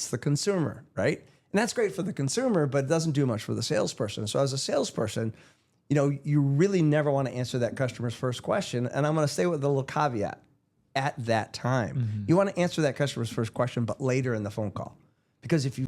That's the consumer, right? And that's great for the consumer, but it doesn't do much for the salesperson. So as a salesperson, you really never want to answer that customer's first question. And I'm going to stay with a little caveat at that time. Mm-hmm. You want to answer that customer's first question, but later in the phone call. Because if you...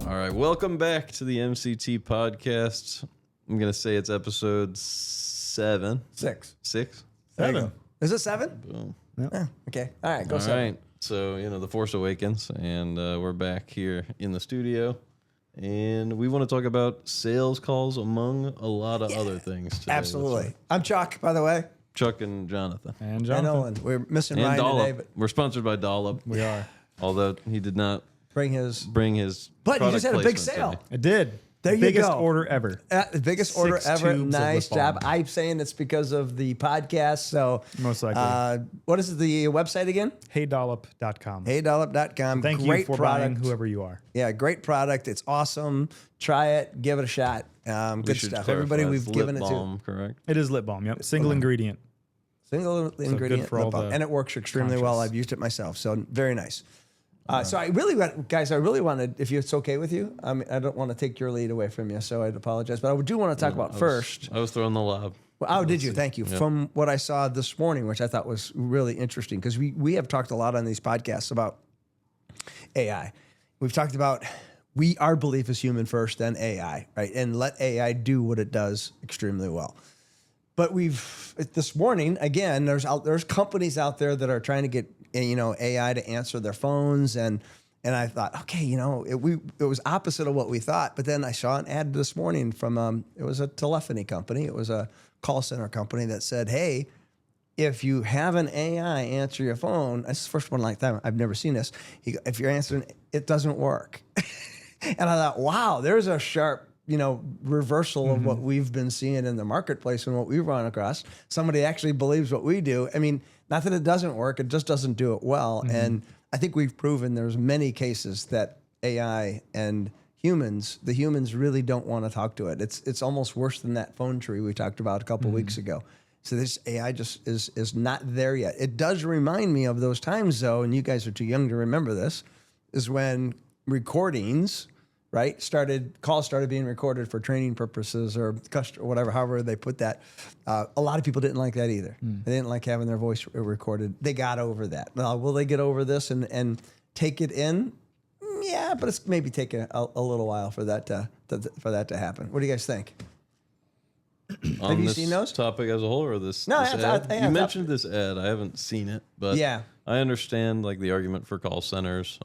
All right, welcome back to the MCT Podcast. I'm going to say it's episode 7. 6. 6? 7. Is it 7? Boom. Yep. Oh, okay. All right, go 7. All right. So, The Force Awakens, and we're back here in the studio, and we want to talk about sales calls among a lot of other things today. Absolutely. I'm Chuck, by the way. Chuck and Jonathan. And Owen. We're missing and Ryan Dollop. today. But we're sponsored by Dollop. We are. Although he did not bring his But he just had a big sale. today. It did. There you biggest go. order ever. The biggest order 6 ever. tubes of Nice lip balm. job. I'm saying it's because of the podcast. So Most likely. what is the website again? HeyDollop.com. HeyDollop.com. Thank Great you for product. buying whoever you are. Yeah, great product. It's awesome. Try it. Give it a shot. Good stuff. Everybody, we've given it balm, to. Correct. It is lip balm. Yep. Single ingredient. Single ingredient for lip all balm. the And it works extremely well. conscious. I've used it myself. So very nice. So I really wanted, if it's okay with you, I don't want to take your lead away from you, so I'd apologize. But I do want to talk about first. I was throwing the lob. Oh, did you? Thank you. Yep. From what I saw this morning, which I thought was really interesting, because we have talked a lot on these podcasts about AI. We've talked about our belief is human first, then AI, right? And let AI do what it does extremely well. But this morning, again, there's companies out there that are trying to get AI to answer their phones, and I thought, okay, it was opposite of what we thought. But then I saw an ad this morning from it was a telephony company, it was a call center company that said, hey, if you have an AI answer your phone, this is the first one like that. I've never seen this. If you're answering, it doesn't work. And I thought, wow, there's a sharp reversal of what we've been seeing in the marketplace and what we've run across. Somebody actually believes what we do. I mean, not that it doesn't work, it just doesn't do it well. Mm-hmm. And I think we've proven there's many cases that AI and the humans really don't want to talk to it. It's almost worse than that phone tree we talked about a couple weeks ago. So this AI just is not there yet. It does remind me of those times though, and you guys are too young to remember this, is when recordings, right? Calls started being recorded for training purposes or whatever, however they put that. A lot of people didn't like that either. They didn't like having their voice recorded. They got over that. Now, will they get over this and take it in? Yeah, but it's maybe taking a little while for that to happen. What do you guys think? Have you seen those? Topic as a whole, or this? No, this ad? You mentioned this ad. I haven't seen it, but yeah, I understand the argument for call centers.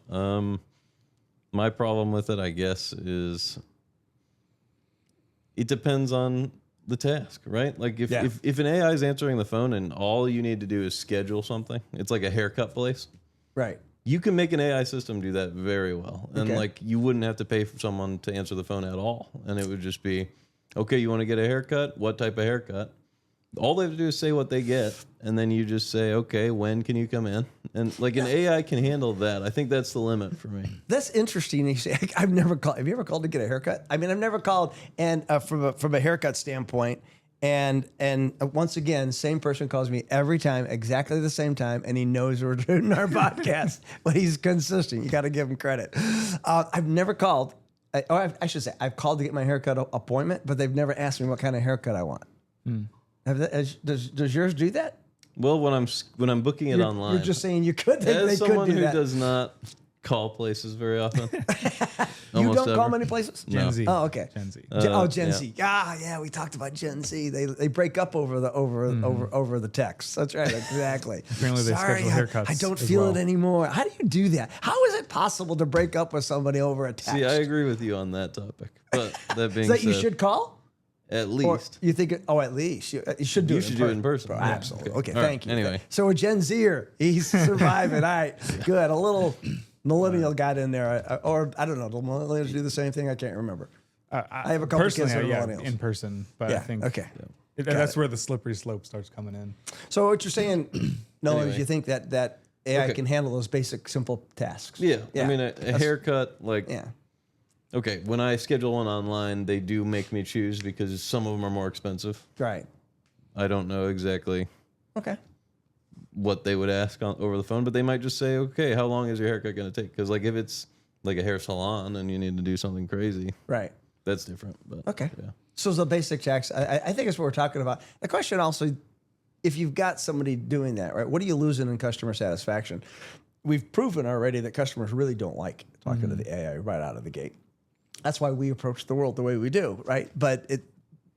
My problem with it, I guess, is it depends on the task, right? If an AI is answering the phone and all you need to do is schedule something, it's like a haircut place. Right. You can make an AI system do that very well. And you wouldn't have to pay for someone to answer the phone at all. And it would just be, okay, you want to get a haircut? What type of haircut? All they have to do is say what they get, and then you just say, okay, when can you come in? And an AI can handle that. I think that's the limit for me. That's interesting. You say, I've never called. Have you ever called to get a haircut? I mean, I've never called, and from a haircut standpoint, and once again, same person calls me every time, exactly the same time, and he knows we're doing our podcast, but he's consistent. You got to give him credit. I've never called. I should say, I've called to get my haircut appointment, but they've never asked me what kind of haircut I want. Does yours do that? Well, when I'm booking it online, you're just saying you could. As someone who does not call places very often, you don't call many places. Gen Z. Oh, okay. Gen Z. Gen Z. Yeah, we talked about Gen Z. They break up over the text. That's right. Exactly. Apparently they schedule haircuts. I don't feel it anymore. How do you do that? How is it possible to break up with somebody over a text? See, I agree with you on that topic. But that being said, you should call. At least. Or you think at least. You should do it in person. Bro, absolutely. Okay, right, thank you. Anyway. So a Gen Zer, he's surviving. All right, good. A little millennial got in there. Or I don't know, do millennials do the same thing? I can't remember. I have a couple of kids that are millennials. In person. But I think that's where the slippery slope starts coming in. So what you're saying, Nolan, is you think that AI can handle those basic, simple tasks? Yeah. I mean, a haircut, okay, when I schedule one online, they do make me choose because some of them are more expensive. Right. I don't know exactly what they would ask over the phone, but they might just say, okay, how long is your haircut going to take? Because like if it's like a hair salon and you need to do something crazy, right, that's different. But okay, yeah. So the basic checks, I think is what we're talking about. The question also, if you've got somebody doing that, right, what are you losing in customer satisfaction? We've proven already that customers really don't like talking to the AI right out of the gate. That's why we approach the world the way we do, right? But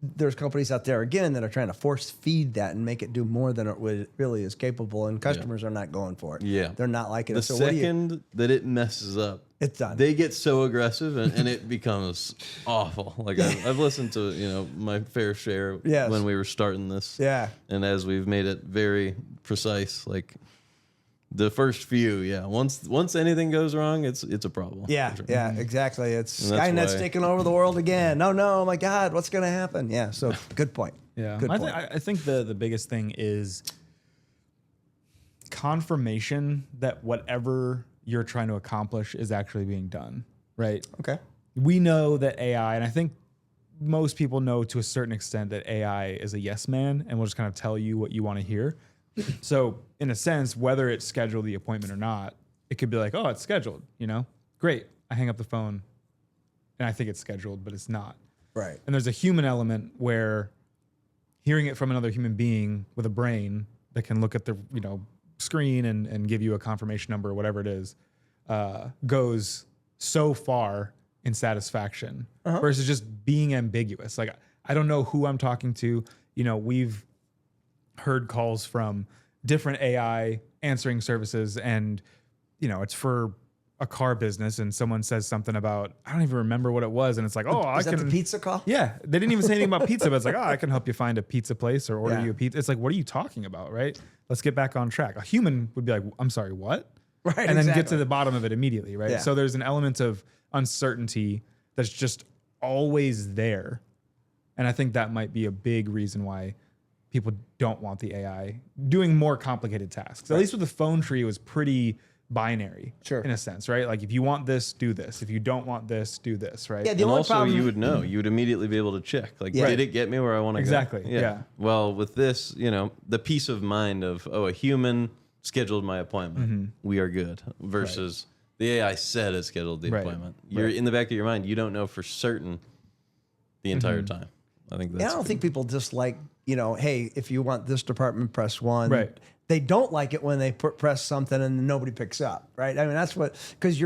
there's companies out there, again, that are trying to force feed that and make it do more than it really is capable, and customers are not going for it. Yeah. They're not liking the it. So second that it messes up, it's done. They get so aggressive and it becomes awful. Like I've listened to, my fair share when we were starting this. Yeah. And as we've made it very precise, like the first few, once anything goes wrong, it's a problem. Yeah, sure. yeah, exactly. It's Skynet's taking over the world again. No, oh my God, what's going to happen? Yeah, so good point. Yeah, good point. I think the biggest thing is confirmation that whatever you're trying to accomplish is actually being done, right? Okay. We know that AI, and I think most people know to a certain extent that AI is a yes man and will just kind of tell you what you want to hear. So in a sense, whether it's scheduled the appointment or not, it could be like, oh, it's scheduled, Great. I hang up the phone and I think it's scheduled, but it's not. Right. And there's a human element where hearing it from another human being with a brain that can look at the, screen and give you a confirmation number or whatever it is, goes so far in satisfaction versus just being ambiguous. Like, I don't know who I'm talking to. We've heard calls from different AI answering services and, it's for a car business and someone says something about, I don't even remember what it was. And it's like, oh, Is that the pizza call? Yeah. They didn't even say anything about pizza, but it's like, I can help you find a pizza place or order you a pizza. It's like, what are you talking about? Right. Let's get back on track. A human would be like, I'm sorry, what? Right. And then get to the bottom of it immediately. Right. Yeah. So there's an element of uncertainty that's just always there. And I think that might be a big reason why people don't want the AI doing more complicated tasks. At least with the phone tree, it was pretty binary, in a sense, right? Like if you want this, do this. If you don't want this, do this, right? Yeah, and also you would know. You would immediately be able to check. Like, did it get me where I want to go? Exactly. Yeah. Well, with this, the peace of mind of, a human scheduled my appointment. We are good. Versus the AI said it scheduled the appointment. You're in the back of your mind. You don't know for certain the entire time. I think that's. I don't think people just like, hey, if you want this department, press 1. Right. They don't like it when they press something and nobody picks up, right? I mean, that's because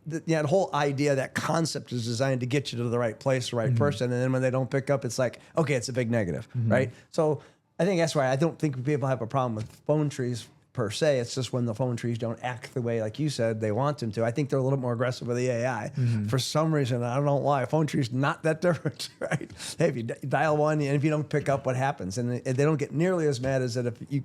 that whole idea, that concept is designed to get you to the right place, the right person. And then when they don't pick up, it's like, okay, it's a big negative, right? So I think that's why I don't think people have a problem with phone trees per se. It's just when the phone trees don't act the way, like you said, they want them to. I think they're a little more aggressive with the AI. For some reason, I don't know why. A phone tree's not that different, right? Hey, if you dial 1 and if you don't pick up, what happens? And they don't get nearly as mad as if you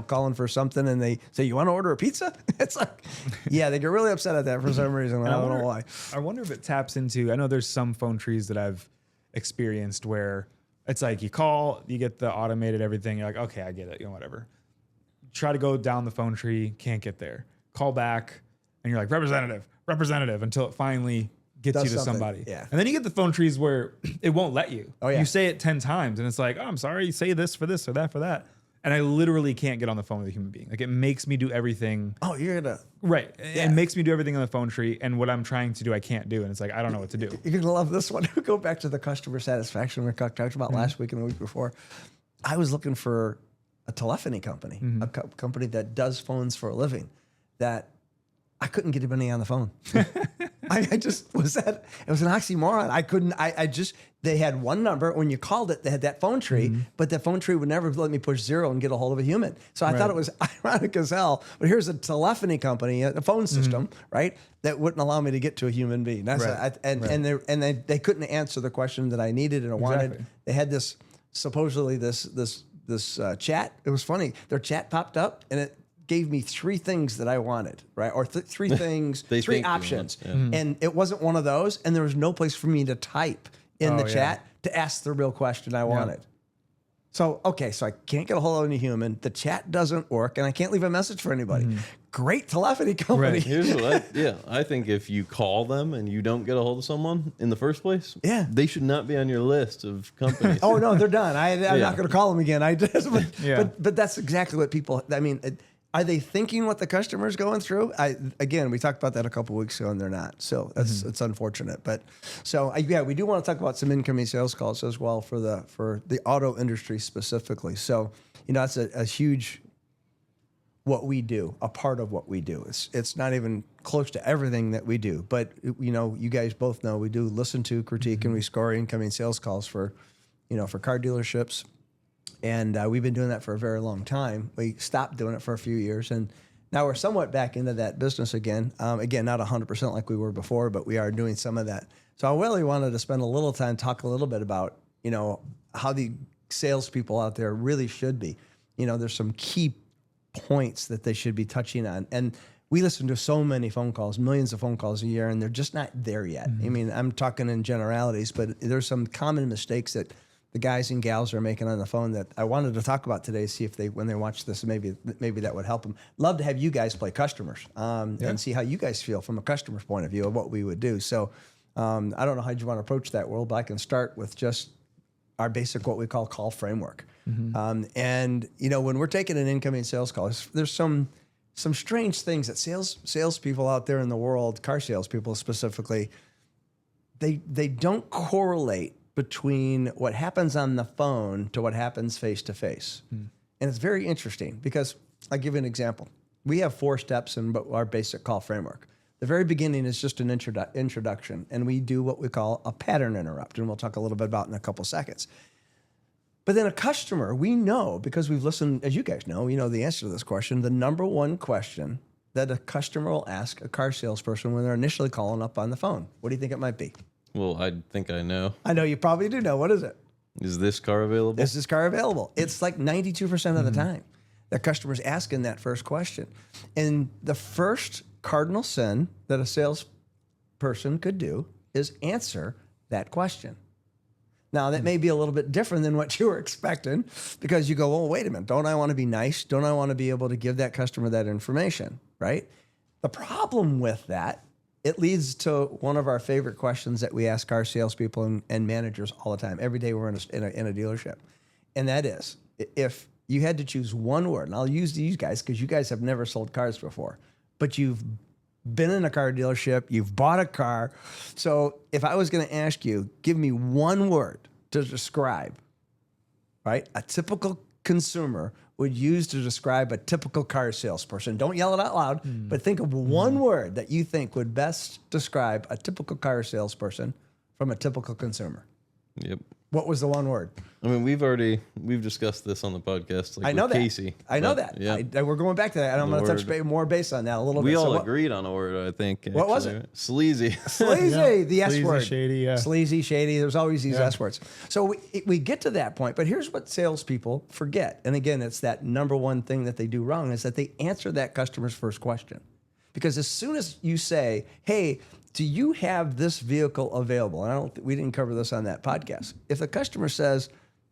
calling for something and they say, you want to order a pizza? It's like, yeah, they get really upset at that for some reason. I don't know why. I wonder if it taps into, I know there's some phone trees that I've experienced where it's like you call, you get the automated everything. You're like, okay, I get it, whatever. Try to go down the phone tree, can't get there. Call back and you're like, representative, until it finally gets you to somebody. Yeah. And then you get the phone trees where it won't let you. Oh, yeah. You say it 10 times and it's like, oh, I'm sorry, you say this for this or that for that. And I literally can't get on the phone with a human being. Like, it makes me do everything. Oh, you're going to. Right. Yeah. It makes me do everything on the phone tree. And what I'm trying to do, I can't do. And it's like, I don't know what to do. You're going to love this one. Go back to the customer satisfaction we talked about last week and the week before. I was looking for a telephony company, a company that does phones for a living, that I couldn't get anybody on the phone. I just was it was an oxymoron. They had one number. When you called it, they had that phone tree, but the phone tree would never let me push 0 and get a hold of a human. So I thought it was ironic as hell. But here's a telephony company, a phone system, right, that wouldn't allow me to get to a human being. That's they couldn't answer the question that I needed and I wanted. They had this supposedly this chat. It was funny. Their chat popped up and it gave me 3 things that I wanted, right? Or 3 things, 3 options. And it wasn't one of those. And there was no place for me to type in the chat to ask the real question I wanted. So, okay, so I can't get a hold of any human. The chat doesn't work and I can't leave a message for anybody. Great telephony company. Right. Here's what I think if you call them and you don't get a hold of someone in the first place, they should not be on your list of companies. Oh, no, they're done. I'm not going to call them again. But that's exactly what people, I mean, Are they thinking what the customer's going through? Again, we talked about that a couple of weeks ago, and they're not. So it's unfortunate. But so we do want to talk about some incoming sales calls as well for the auto industry specifically. So that's a huge what we do, a part of what we do. It's not even close to everything that we do, but you guys both know we do listen to, critique, and we score incoming sales calls for car dealerships. And we've been doing that for a very long time. We stopped doing it for a few years, and now we're somewhat back into that business again. Again, not 100% like we were before, but we are doing some of that. So I really wanted to spend a little time, talk a little bit about, how the salespeople out there really should be. There's some key points that they should be touching on. And we listen to so many phone calls, millions of phone calls a year, and they're just not there yet. I mean, I'm talking in generalities, but there's some common mistakes that the guys and gals are making on the phone that I wanted to talk about today, see if when they watch this, maybe that would help them. Love to have you guys play customers and see how you guys feel from a customer's point of view of what we would do. So I don't know how you want to approach that, Will, but I can start with just our basic, what we call framework. And when we're taking an incoming sales call, there's some strange things that salespeople out there in the world, car salespeople specifically, they don't correlate between what happens on the phone to what happens face to face. And it's very interesting because I'll give you an example. We have 4 steps in our basic call framework. The very beginning is just an introduction, and we do what we call a pattern interrupt, and we'll talk a little bit about in a couple seconds. But then a customer, we know, because we've listened, as you guys know, we know the answer to this question. The number one question that a customer will ask a car salesperson when they're initially calling up on the phone. What do you think it might be? Well, I think I know. I know you probably do know. What is it? Is this car available? Is this car available? It's like 92% of the time the customer's asking that first question. And the first cardinal sin that a salesperson could do is answer that question. Now, that may be a little bit different than what you were expecting because you go, well, wait a minute. Don't I want to be nice? Don't I want to be able to give that customer that information, right? The problem with that, it leads to one of our favorite questions that we ask our salespeople and managers all the time. Every day we're in a dealership. And that is, if you had to choose one word, and I'll use these guys because you guys have never sold cars before, but you've been in a car dealership, you've bought a car. So if I was going to ask you, give me one word to describe, right, a typical consumer would use to describe a typical car salesperson. Don't yell it out loud, but think of one word that you think would best describe a typical car salesperson from a typical consumer. Yep. What was the one word? I mean, we've discussed this on the podcast. Like I know with that. Casey. I know that. Yeah. We're going back to that, and I'm going to touch more base on that a little bit. We all agreed on a word, I think. Actually. What was it? Sleazy. Sleazy, the S Sleazy, word. shady, yeah. Sleazy, shady. There's always these S words. So we get to that point, but here's what salespeople forget. And again, it's that number one thing that they do wrong is that they answer that customer's first question. Because as soon as you say, hey, do you have this vehicle available? And we didn't cover this on that podcast. If the customer says,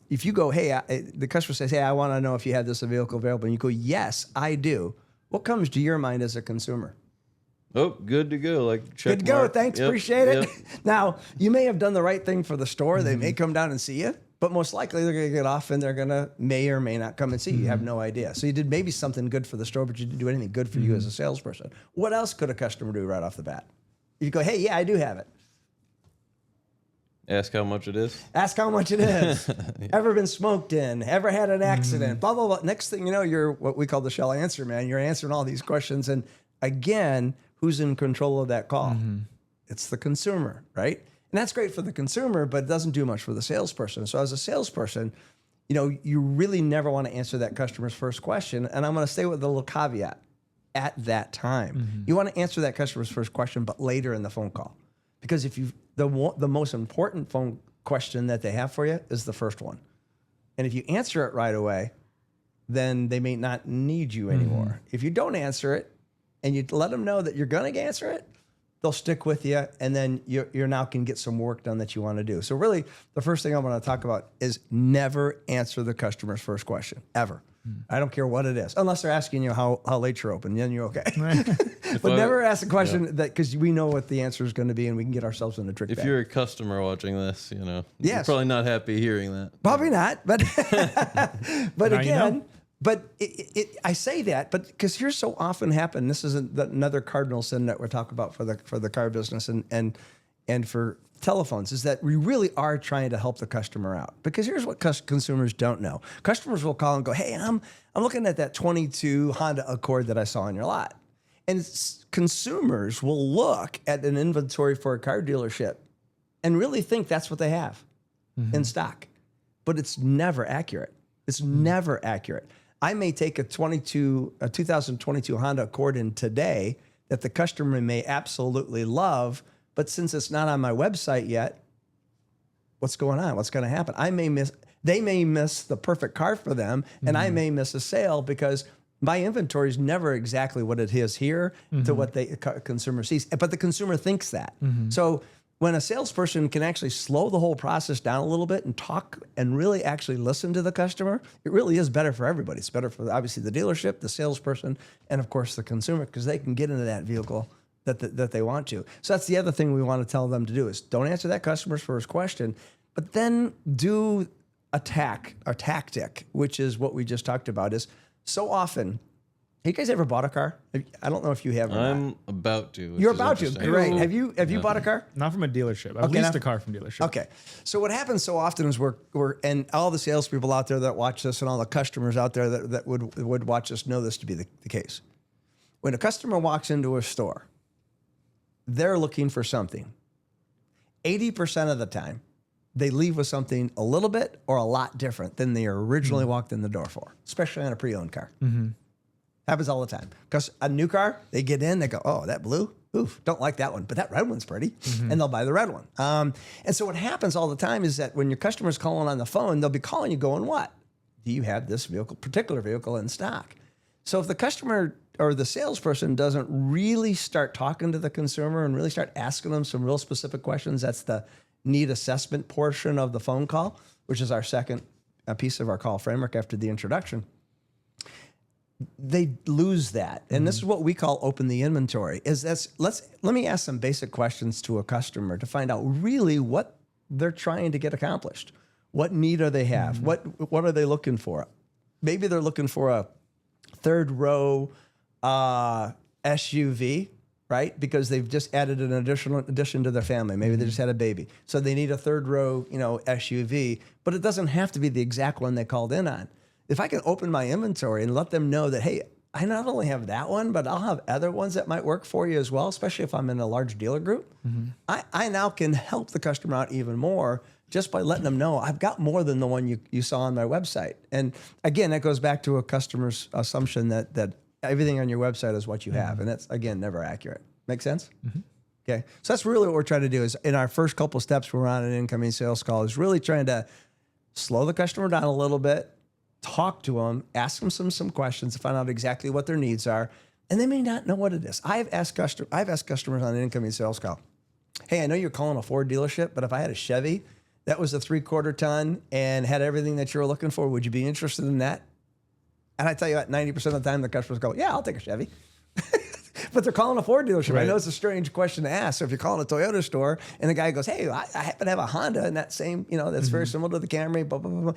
if you go, hey, the customer says, hey, I want to know if you have this vehicle available, and you go, yes, I do. What comes to your mind as a consumer? Oh, good to go. Like check good to mark. go. Thanks. Yep. Appreciate it. Yep. Now, you may have done the right thing for the store. They may come down and see you, but most likely they're going to get off and they're going to may or may not come and see you. You have no idea. So you did maybe something good for the store, but you didn't do anything good for you as a salesperson. What else could a customer do right off the bat? You go, hey, yeah, I do have it. Ask how much it is. Ask how much it is. Ever been smoked in? Ever had an accident? Blah, blah, blah. Next thing you know, you're what we call the shall answer man. You're answering all these questions. And again, who's in control of that call? It's the consumer, right? And that's great for the consumer, but it doesn't do much for the salesperson. So as a salesperson, you really never want to answer that customer's first question. And I'm going to stay with a little caveat. At that time, you want to answer that customer's first question, but later in the phone call, because if the most important phone question that they have for you is the first one, and if you answer it right away, then they may not need you anymore. If you don't answer it, and you let them know that you're going to answer it, they'll stick with you, and then you're now can get some work done that you want to do. So really, the first thing I want to talk about is never answer the customer's first question ever. I don't care what it is, unless they're asking you how late you're open, then you're okay. But never ask a question that because we know what the answer is going to be, and we can get ourselves in a trick bag. If you're a customer watching this, you're probably not happy hearing that. Probably not, but but Now again, But I say that, but because here's so often happen. This is another cardinal sin that we're talking about for the car business and for telephones, is that we really are trying to help the customer out. Because here's what consumers don't know: customers will call and go, "Hey, I'm looking at that 22 Honda Accord that I saw in your lot," and consumers will look at an inventory for a car dealership and really think that's what they have in stock, but it's never accurate. It's never accurate. I may take a 2022 Honda Accord in today that the customer may absolutely love, but since it's not on my website yet, what's going on? What's going to happen? They may miss the perfect car for them, and I may miss a sale because my inventory is never exactly what it is here to what the consumer sees. But the consumer thinks that. So when a salesperson can actually slow the whole process down a little bit and talk and really actually listen to the customer, it really is better for everybody. It's better for obviously the dealership, the salesperson, and of course the consumer, because they can get into that vehicle that they want to. So that's the other thing we want to tell them to do is don't answer that customer's first question, but then do a tactic, which is what we just talked about. Is so often, have you guys ever bought a car? I don't know if you have. I'm about to. You're about to. Great. Have you bought a car? Not from a dealership. I've leased a car from dealership. Okay. So what happens so often is we're and all the salespeople out there that watch this and all the customers out there that would watch us know this to be the case. When a customer walks into a store, they're looking for something. 80% of the time, they leave with something a little bit or a lot different than they originally walked in the door for, especially on a pre-owned car. Happens all the time. Because a new car, they get in, they go, "Oh, that blue? Oof, don't like that one, but that red one's pretty." And they'll buy the red one. And so what happens all the time is that when your customer's calling on the phone, they'll be calling you going, "What? Do you have this particular vehicle in stock?" So if the customer or the salesperson doesn't really start talking to the consumer and really start asking them some real specific questions, that's the need assessment portion of the phone call, which is our second piece of our call framework after the introduction. They lose that. And this is what we call open the inventory. Let me ask some basic questions to a customer to find out really what they're trying to get accomplished. What need do they have? What are they looking for? Maybe they're looking for a third row SUV, right? Because they've just added an addition to their family. Maybe they just had a baby. So they need a third row, SUV, but it doesn't have to be the exact one they called in on. If I can open my inventory and let them know that, hey, I not only have that one, but I'll have other ones that might work for you as well, especially if I'm in a large dealer group, I now can help the customer out even more just by letting them know I've got more than the one you saw on my website. And again, that goes back to a customer's assumption that everything on your website is what you have. And that's, again, never accurate. Make sense? Okay. So that's really what we're trying to do is in our first couple steps we're on an incoming sales call is really trying to slow the customer down a little bit, talk to them, ask them some questions to find out exactly what their needs are. And they may not know what it is. I've asked customers on an incoming sales call, "Hey, I know you're calling a Ford dealership, but if I had a Chevy that was a 3/4 ton and had everything that you were looking for, would you be interested in that?" And I tell you what, 90% of the time the customers go, "Yeah, I'll take a Chevy." But they're calling a Ford dealership. Right. I know it's a strange question to ask. So if you're calling a Toyota store and the guy goes, "Hey, I happen to have a Honda and that same, that's very similar to the Camry, blah, blah, blah, blah."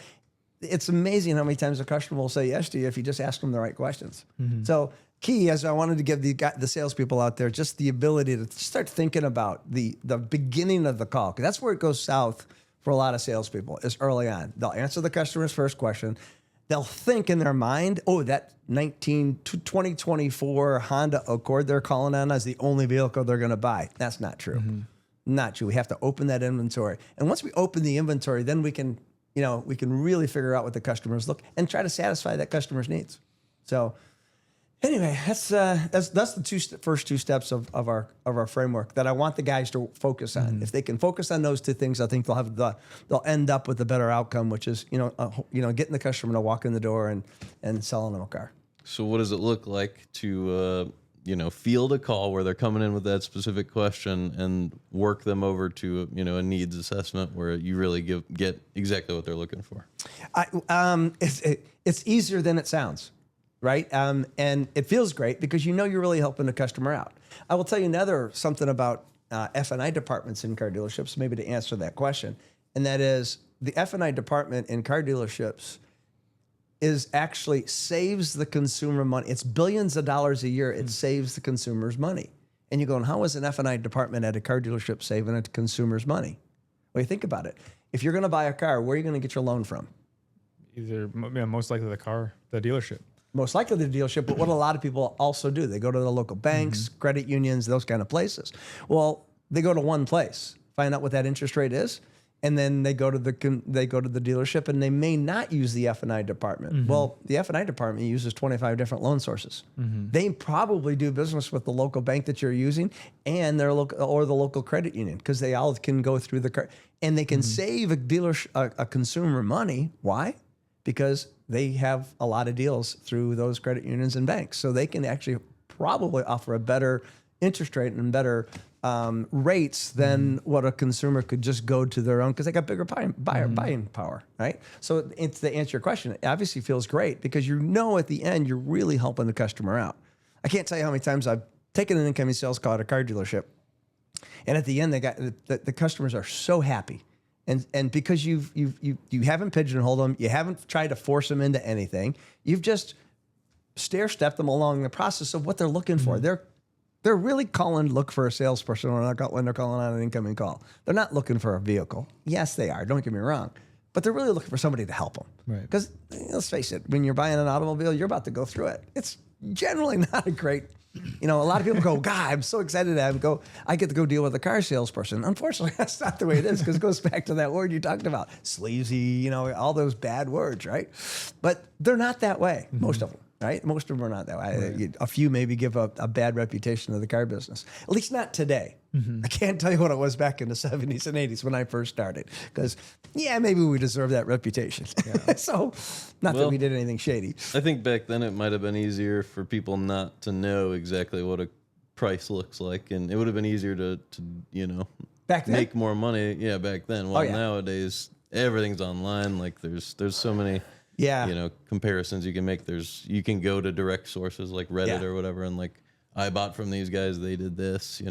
It's amazing how many times a customer will say yes to you if you just ask them the right questions. So key, as I wanted to give the salespeople out there, just the ability to start thinking about the beginning of the call, because that's where it goes south for a lot of salespeople is early on. They'll answer the customer's first question. They'll think in their mind, "Oh, that 2024 Honda Accord they're calling on is the only vehicle they're going to buy." That's not true. Not true. We have to open that inventory. And once we open the inventory, then we can really figure out what the customers look and try to satisfy that customer's needs. So anyway, that's the first two steps of our framework that I want the guys to focus on. If they can focus on those two things, I think they'll end up with a better outcome, which is getting the customer to walk in the door and selling them a car. So what does it look like to field a call where they're coming in with that specific question and work them over to a needs assessment where you really get exactly what they're looking for? It's easier than it sounds. Right? And it feels great because you're really helping the customer out. I will tell you something about F&I departments in car dealerships, maybe to answer that question. And that is the F&I department in car dealerships is actually saves the consumer money. It's billions of dollars a year. It saves the consumers money. And you're going, how is an F&I department at a car dealership saving a consumer's money? Well, you think about it. If you're going to buy a car, where are you going to get your loan from? Either most likely the dealership. Most likely the dealership, but what a lot of people also do, they go to the local banks, credit unions, those kind of places. Well, they go to one place, find out what that interest rate is, and then they go to the dealership, and they may not use the F&I department. Well, the F&I department uses 25 different loan sources. They probably do business with the local bank that you're using and their local or the local credit union, because they all can go through the car, and they can save a consumer money. Why? Because they have a lot of deals through those credit unions and banks, so they can actually probably offer a better interest rate and better rates than what a consumer could just go to their own, because they got bigger buying power, right? So it's to answer your question, it obviously feels great because at the end you're really helping the customer out. I can't tell you how many times I've taken an incoming sales call at a car dealership, and at the end they got the customers are so happy. And because you haven't pigeonholed them, you haven't tried to force them into anything, you've just stair-stepped them along the process of what they're looking for. They're really calling to look for a salesperson when they're calling on an incoming call. They're not looking for a vehicle. Yes, they are. Don't get me wrong. But they're really looking for somebody to help them. Right. Because let's face it, when you're buying an automobile, you're about to go through it. It's generally not a great, a lot of people go, God, I'm so excited to I get to go deal with a car salesperson. Unfortunately, that's not the way it is, because it goes back to that word you talked about, sleazy, all those bad words, right? But they're not that way, most of them. Right? Most of them are not that way. Right. A few maybe give a bad reputation to the car business. At least not today. I can't tell you what it was back in the 70s and 80s when I first started. Because, maybe we deserve that reputation. Yeah. So, not that we did anything shady. I think back then it might have been easier for people not to know exactly what a price looks like. And it would have been easier to back then? Make more money. Yeah, back then. Well, nowadays, everything's online. Like, there's so many... comparisons you can make. You can go to direct sources like Reddit or whatever, and like, I bought from these guys, they did this,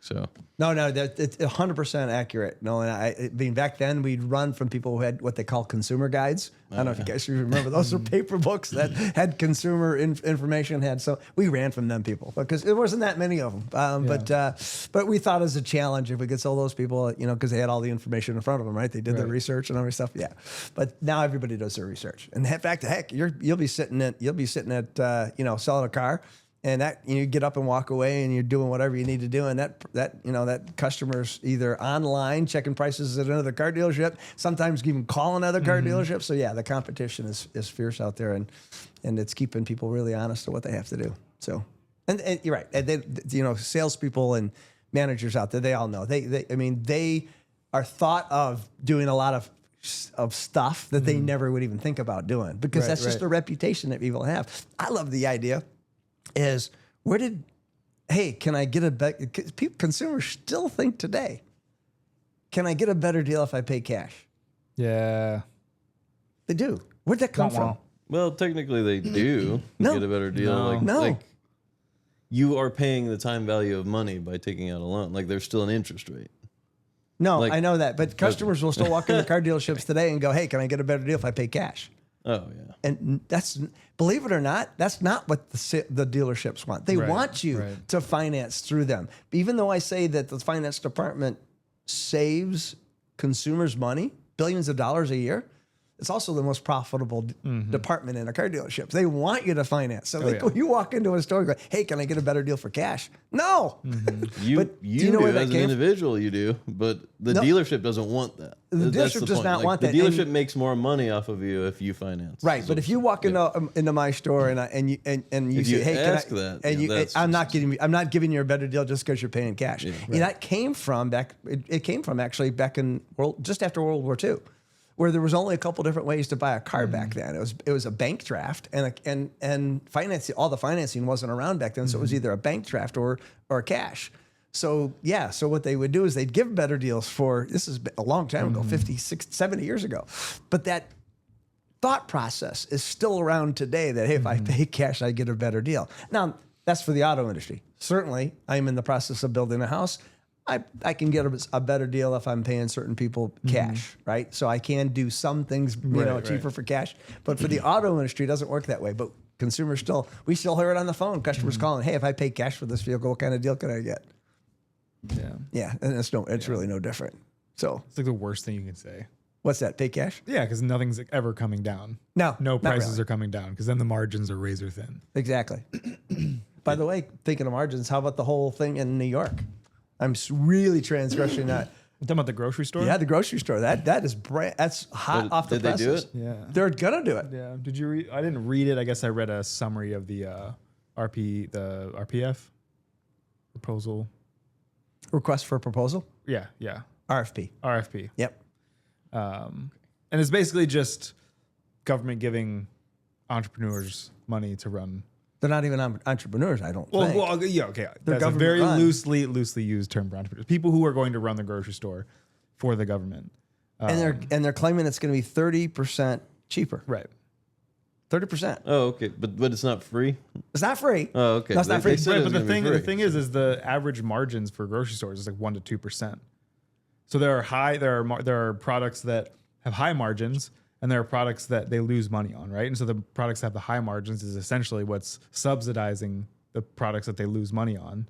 so. No, it's 100% accurate. No, and I mean, back then we'd run from people who had what they call consumer guides. I don't know if you guys remember, those were paper books that had consumer information. So we ran from them people because there wasn't that many of them. But we thought it was a challenge if we could sell those people, because they had all the information in front of them, right? They did their research and all that stuff. Yeah, but now everybody does their research. And in fact, you'll be sitting at selling a car. And that you get up and walk away, and you're doing whatever you need to do, and that customer's either online checking prices at another car dealership, sometimes even calling other car dealerships. So the competition is fierce out there, and it's keeping people really honest to what they have to do. So, and you're right. And salespeople and managers out there, they all know they are thought of doing a lot of stuff that they never would even think about doing, because that's just a reputation that people have. I love the idea. Can I get a better, consumers still think today, can I get a better deal if I pay cash? Yeah. They do. Where'd that come from? Well, technically they do get a better deal. Like you are paying the time value of money by taking out a loan. Like, there's still an interest rate. No, I know that, but customers will still walk into car dealerships today and go, hey, can I get a better deal if I pay cash? Oh, yeah. And that's, believe it or not, that's not what the dealerships want. They want you to finance through them. Even though I say that the finance department saves consumers money, billions of dollars a year, it's also the most profitable department in a car dealership. They want you to finance. So you walk into a store and go, hey, can I get a better deal for cash? No. You do as an individual, you do, but the dealership doesn't want that. The dealership does not want that. The dealership makes more money off of you if you finance. Right, but if you walk into my store and you say, hey, I'm not giving you a better deal just because you're paying cash. Yeah, that came from it came from actually back in just after World War II. Where there was only a couple different ways to buy a car back then. It was a bank draft and financing. All the financing wasn't around back then, so it was either a bank draft or cash. So so what they would do is they'd give better deals for, this is a long time ago, 50, 60, 70 years ago. But that thought process is still around today that, hey, if I pay cash, I get a better deal. Now, that's for the auto industry. Certainly, I'm in the process of building a house. I can get a better deal if I'm paying certain people cash, right? So I can do some things, cheaper for cash. But for the auto industry, it doesn't work that way. But consumers we still hear it on the phone. Customers calling, hey, if I pay cash for this vehicle, what kind of deal can I get? Yeah, and it's really no different. So it's like the worst thing you can say. What's that? Pay cash? Yeah, because nothing's ever coming down. No prices are coming down because then the margins are razor thin. Exactly. By the way, thinking of margins, how about the whole thing in New York? I'm really transgressing that. You talking about the grocery store? Yeah, the grocery store. That's hot off the presses. Did they do it? Yeah, they're gonna do it. Yeah. Did you read? I didn't read it. I guess I read a summary of the RPF proposal. Request for proposal. Yeah. RFP. Yep. And it's basically just government giving entrepreneurs money to run. They're not even entrepreneurs, I don't think. Well, yeah, okay. They're That's a very government-run. loosely used term for entrepreneurs. People who are going to run the grocery store for the government. And they're claiming it's going to be 30% cheaper. Right. 30%. Oh, okay, but it's not free. It's not free. Oh, okay. That's not free. said it Right, was but gonna be the free. thing is the average margins for grocery stores is like 1% to 2%. So there are products that have high margins, and there are products that they lose money on, right? And so the products that have the high margins is essentially what's subsidizing the products that they lose money on.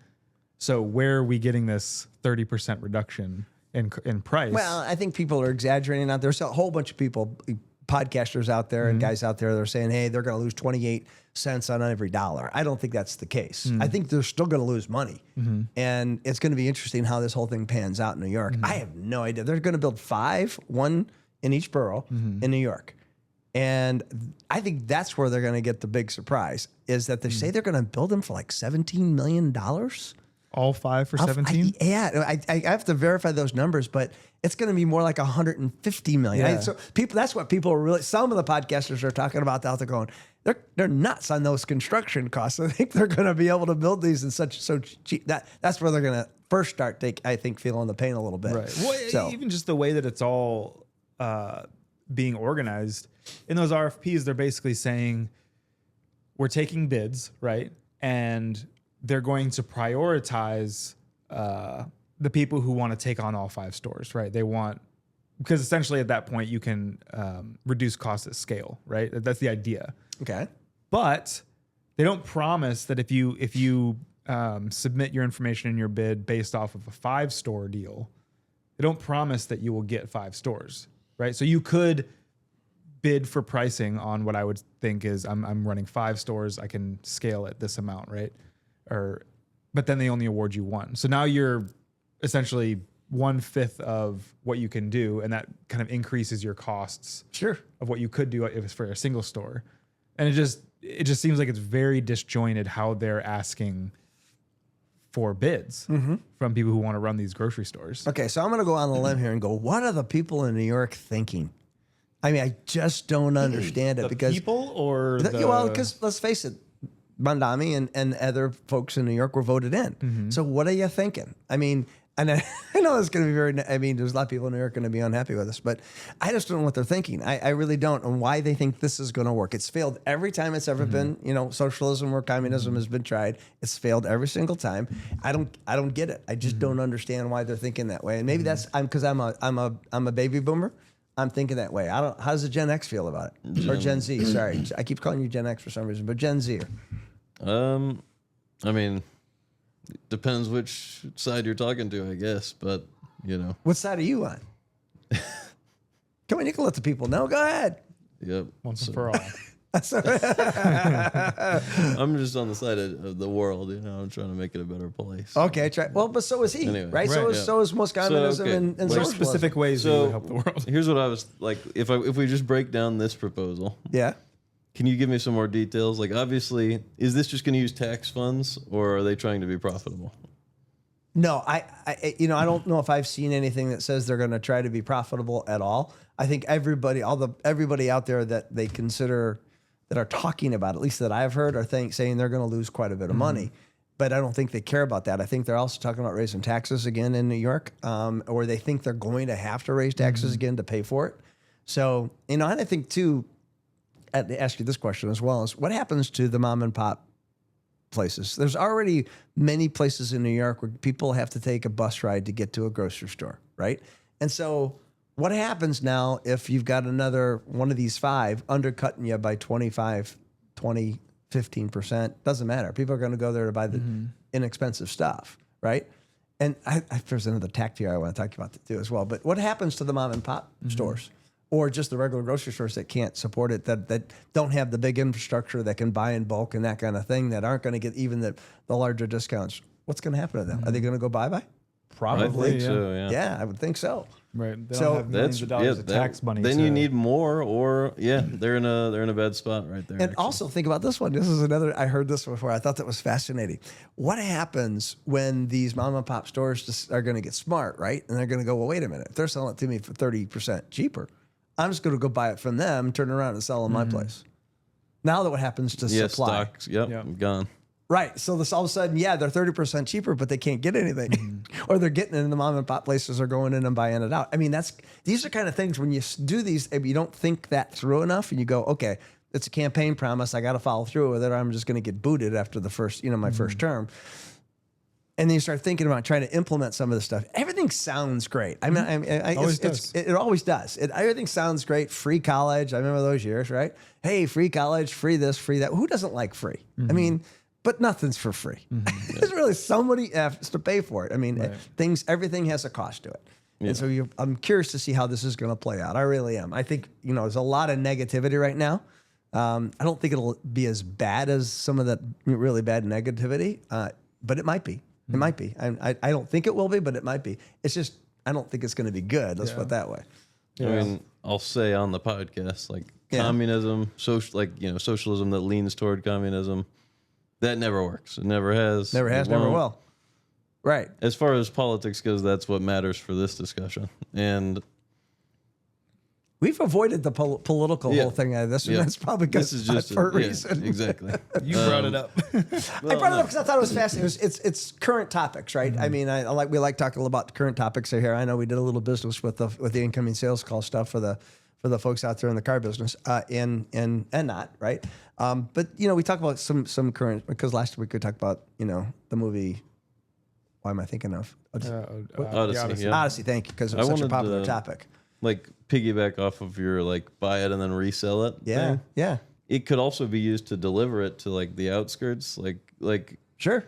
So where are we getting this 30% reduction in price? Well, I think people are exaggerating. Now, there's a whole bunch of people, podcasters out there and guys out there that are saying, hey, they're going to lose 28 cents on every dollar. I don't think that's the case. I think they're still going to lose money. And it's going to be interesting how this whole thing pans out in New York. I have no idea. They're going to build 5, 1 in each borough in New York. And I think that's where they're going to get the big surprise is that they say they're going to build them for like $17 million. All 5 for 17? I have to verify those numbers, but it's going to be more like 150 million. Yeah. So that's what people are really, some of the podcasters are talking about out there going, they're nuts on those construction costs. I think they're going to be able to build these in so cheap. That's where they're going to first start, I think, feeling the pain a little bit. Right. Well, even just the way that it's all being organized in those RFPs, they're basically saying we're taking bids, right? And they're going to prioritize the people who want to take on all 5 stores, right? Because essentially at that point you can reduce costs at scale, right? That's the idea. Okay. But they don't promise that if you submit your information in your bid based off of a 5-store deal, they don't promise that you will get 5 stores, right? So you could bid for pricing on what I would think is I'm running 5 stores, I can scale at this amount, right? But then they only award you 1. So now you're essentially 1/5 of what you can do, and that kind of increases your costs of what you could do if it's for a single store. And it just seems like it's very disjointed how they're asking for bids from people who want to run these grocery stores. Okay, so I'm going to go on a limb here and go, what are the people in New York thinking? I mean, I just don't understand it because people or well, because let's face it, Mondami and other folks in New York were voted in. So what are you thinking? I mean, and I know it's going to be there's a lot of people in New York going to be unhappy with us, but I just don't know what they're thinking. I really don't, and why they think this is going to work. It's failed every time it's ever been, socialism or communism has been tried. It's failed every single time. I don't get it. I just don't understand why they're thinking that way. And maybe that's because I'm a baby boomer. I'm thinking that way. How does the Gen X feel about it? Or Gen Z? Sorry, I keep calling you Gen X for some reason, but Gen Z. I mean, it depends which side you're talking to, I guess. But what side are you on? Come on, you can let the people know. Go ahead. Yep. Once and for all. I'm just on the side of the world, I'm trying to make it a better place. Okay, well, but so is he, Anyway, right? So is most communism and There are socialism. specific ways you would help the world. Here's what I was like: if we just break down this proposal, Yeah. can you give me some more details? Like, obviously, is this just going to use tax funds, or are they trying to be profitable? No, I don't know if I've seen anything that says they're going to try to be profitable at all. I think everybody out there that they consider that are talking about, at least that I've heard, are saying they're going to lose quite a bit of money. But I don't think they care about that. I think they're also talking about raising taxes again in New York, or they think they're going to have to raise taxes again to pay for it. So, and I think too, I had to ask you this question as well, is what happens to the mom and pop places. There's already many places in New York where people have to take a bus ride to get to a grocery store, right? And so what happens now if you've got another one of these 5 undercutting you by 25, 20, 15%? Doesn't matter. People are going to go there to buy the inexpensive stuff, right? And there's another tact here I want to talk about too as well. But what happens to the mom and pop stores or just the regular grocery stores that can't support it, that don't have the big infrastructure that can buy in bulk and that kind of thing, that aren't going to get even the larger discounts? What's going to happen to them? Are they going to go bye-bye? Probably. I think so, yeah. Yeah, I would think so. Right. They So don't have millions of dollars of tax money. Then you need more, or they're in a bad spot right there. And also think about this one. This is another, I heard this before. I thought that was fascinating. What happens when these mom and pop stores just are going to get smart, right? And they're going to go, well, wait a minute. If they're selling it to me for 30% cheaper, I'm just going to go buy it from them, turn around and sell in my place. Now that what happens to supply? Stocks, gone. Right. So this all of a sudden, they're 30% cheaper, but they can't get anything. Or they're getting it and the mom and pop places are going in and buying it out. I mean, these are kind of things when you do these, if you don't think that through enough and you go, okay, it's a campaign promise. I got to follow through with it. Or I'm just going to get booted after the first, my first term. And then you start thinking about trying to implement some of this stuff. Everything sounds great. I mean, it always does. Everything sounds great. Free college. I remember those years, right? Hey, free college, free this, free that. Who doesn't like free? I mean, but nothing's for free. There's really somebody has to pay for it. I mean, everything has a cost to it. Yeah. And so I'm curious to see how this is going to play out. I really am. I think, there's a lot of negativity right now. I don't think it'll be as bad as some of that really bad negativity, but it might be. It might be. I don't think it will be, but it might be. It's just, I don't think it's going to be good. Let's put it that way. Yeah. I mean, I'll say on the podcast, communism, socialism that leans toward communism, that never works. It never has. Never has, never will. Right. As far as politics goes, that's what matters for this discussion. And we've avoided the political whole thing out of this, and that's probably because this is just for a reason. Exactly. You brought it up. I brought it up because I thought it was fascinating. It's current topics, right? I mean, we like talking about current topics here. I know we did a little business with the incoming sales call stuff for the folks out there in the car business, and not, right? But we talk about some current, because last week we talked about the movie. Why am I thinking of Odyssey? Odyssey, thank you, because it was such a popular topic. Piggyback off of your buy it and then resell it. Yeah, thing. Yeah. It could also be used to deliver it to the outskirts, sure,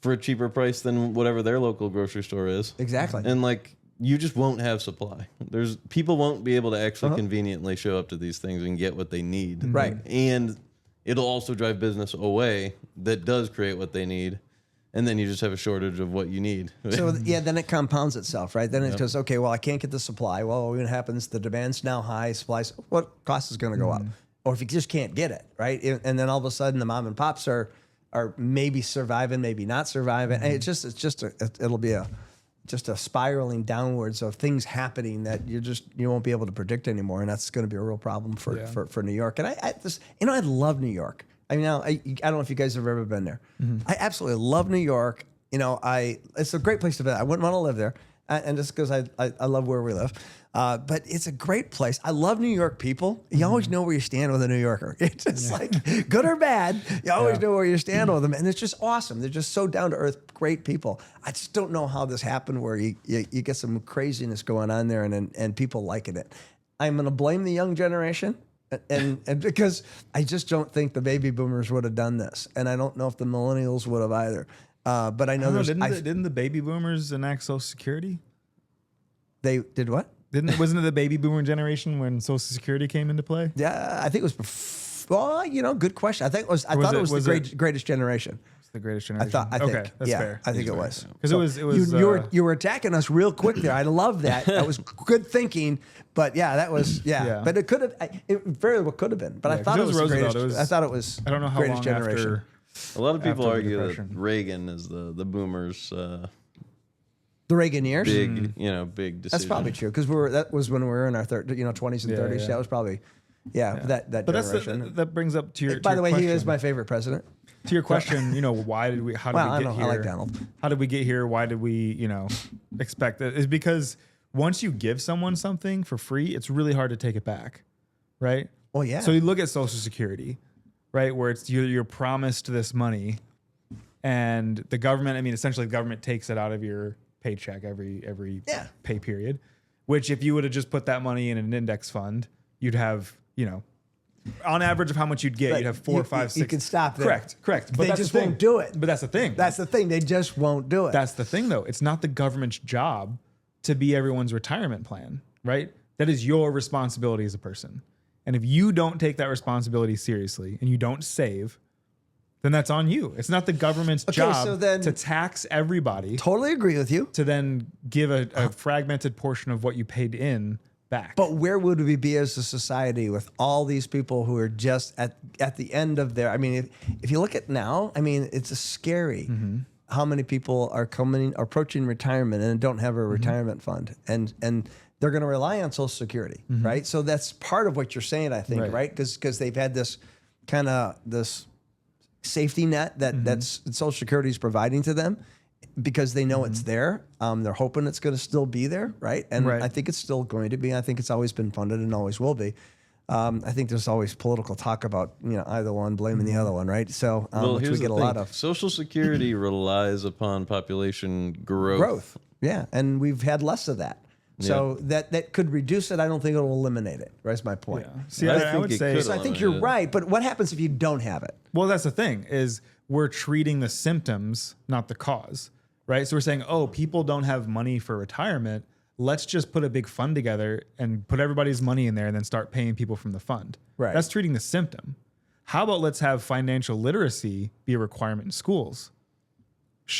for a cheaper price than whatever their local grocery store is. Exactly. And you just won't have supply. People won't be able to actually conveniently show up to these things and get what they need. Right. And it'll also drive business away that does create what they need. And then you just have a shortage of what you need. So then it compounds itself, right? Then it goes, okay, well, I can't get the supply. Well, what happens? The demand's now high, supplies. What cost is going to go up? Or if you just can't get it, right? And then all of a sudden, the mom and pops are maybe surviving, maybe not surviving. And it'll be just a spiraling downwards of things happening that you won't be able to predict anymore, and that's going to be a real problem for New York. And I love New York. I mean, I don't know if you guys have ever been there. I absolutely love New York. It's a great place to visit. I wouldn't want to live there, and just because I love where we live. But it's a great place. I love New York people. You always know where you stand with a New Yorker. It's just good or bad. You always know where you stand with them, and it's just awesome. They're just so down to earth, great people. I just don't know how this happened, where you get some craziness going on there, and people liking it. I'm going to blame the young generation. And because I just don't think the baby boomers would have done this, and I don't know if the millennials would have either. But I know didn't the baby boomers enact Social Security? They did what? Wasn't it the baby boomer generation when Social Security came into play? Yeah, I think it was. Well, good question. I thought it was the greatest generation. The greatest generation. I think. Okay, that's fair. I think it was. Because it was. You were attacking us real quick there. I love that. That was good thinking. But that was But it could have. It very well could have been. But I thought it was the greatest. I thought it was. I don't know how long generation. A lot of people argue that Reagan is the boomers. The Reagan years. Big decision. That's probably true, because that was when we were in our 20s and 30s. Yeah. That was probably that but generation. That brings up to your. By the way, he is my favorite president. To your question, why did we? How did we get here? I like Donald. How did we get here? Why did we, expect that? Is because once you give someone something for free, it's really hard to take it back, right? Well, yeah. So you look at Social Security, right? Where it's you're promised this money, and the government. I mean, essentially, the government takes it out of your paycheck every pay period. Which, if you would have just put that money in an index fund, you'd have, on average of how much you'd get, Right. you'd have 4, 5, 6. You can stop there. Correct. But They that's just the thing. won't do it. But that's the thing. That's the thing. They just won't do it. That's the thing, though. It's not the government's job to be everyone's retirement plan, right? That is your responsibility as a person. And if you don't take that responsibility seriously and you don't save, then that's on you. It's not the government's job to tax everybody. Totally agree with you. To then give a fragmented portion of what you paid in back. But where would we be as a society with all these people who are just at the end of their, I mean, if you look at now, I mean, it's a scary how many people are approaching retirement and don't have a retirement fund. And they're going to rely on Social Security, right? So that's part of what you're saying, I think, right? Because they've had this kind of this safety net that's Social Security is providing to them because they know it's there. They're hoping it's going to still be there, right? And I think it's still going to be. I think it's always been funded and always will be. I think there's always political talk about either one blaming the other one, right? So which we get a lot of. Social Security relies upon population growth. Yeah, and we've had less of that. So that could reduce it. I don't think it'll eliminate it. That's my point. Yeah. See, I would say. So I think you're right. But what happens if you don't have it? Well, that's the thing is we're treating the symptoms, not the cause, right? So we're saying, oh, people don't have money for retirement. Let's just put a big fund together and put everybody's money in there and then start paying people from the fund. Right. That's treating the symptom. How about let's have financial literacy be a requirement in schools?